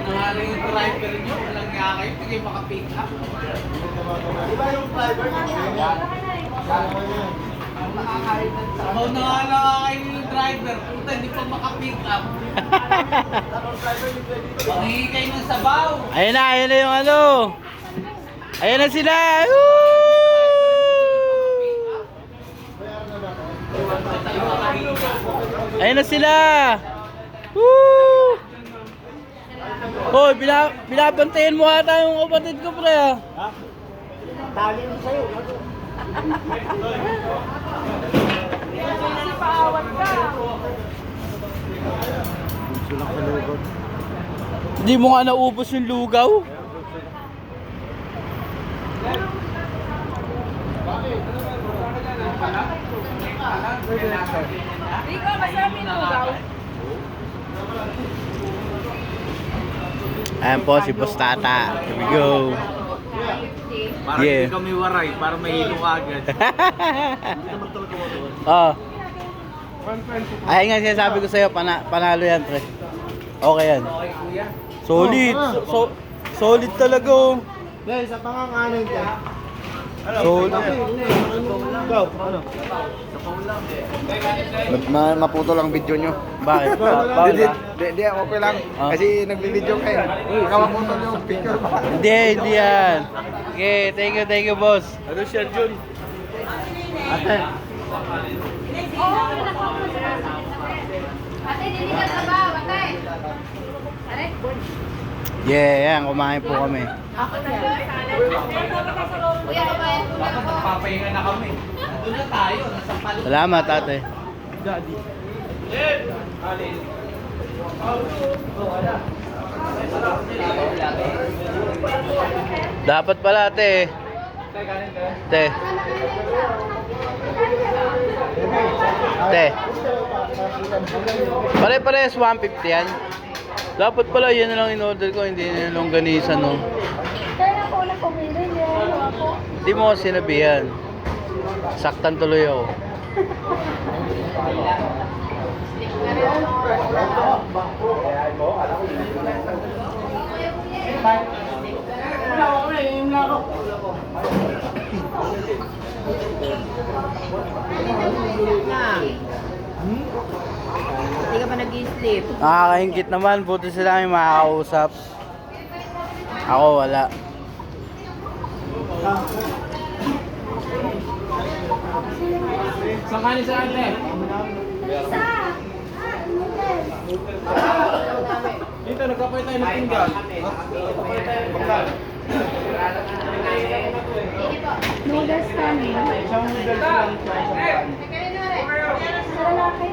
Nangaling yung driver nyo, walang nga kayo, hindi kayo makapick up. Diba yung driver? Sabaw na nga lang kayo yung driver, puta hindi pa makapick up. Mangingi kayo ng sabaw. Ayun na yung ano. Ayun na sila. Woo! Ayun na sila. Woo! Hoy, binabantayan mo ata yung kapatid ko, pre. Ha? Tali mo sa'yo. Kasi paawat ka. Sulang sa lubot. Hindi mo nga naubos yung lugaw? Rico, masarap yung lugaw. Ayan po si Boss Tata. Here we go. Para Yeah. hindi kami waray, para mahilo ka agad. Oh. Ayun nga sinasabi ko sa'yo, panalo yan, pre. Okay yan. Okay kuya. Solid. Solid talaga, oh. Dahil sa panganganan dyan. Solid. Go. Ano? Maputo lang video nyo. Bakit? Bawal ba? Di, okay lang. Ah. Kasi nagbibideo kayo. Baka maputo yung picture pa. Hindi yan. Okay, thank you, boss. Ano siya, Jun? Ate. Ate, dili ka sa ba? Ate. Ate. Yeah, yan. Kumain po kami. Kuya, kabayan ko na Dapat ako. nagpapahinga na kami. Nandun na tayo, nasa palit. Salamat, ate. Dapat pala, ate. Te. Te. Pare-parehas 150 yan. Dapat pala yan na lang in-order ko, hindi na longganisa, no. Kaya ako na pumili niya. Ako. Hindi mo kasi sinabihan. Saktan tuloy ako. Hindi ka pa nag-i-sleep. Nakakahingkit naman, buti sila may makakausap. Ako wala. Saan ka ni sa ate? Dito, nagkapay tayo ng pinggan. Noodles kami. Isang noodles lang. Sa lalaki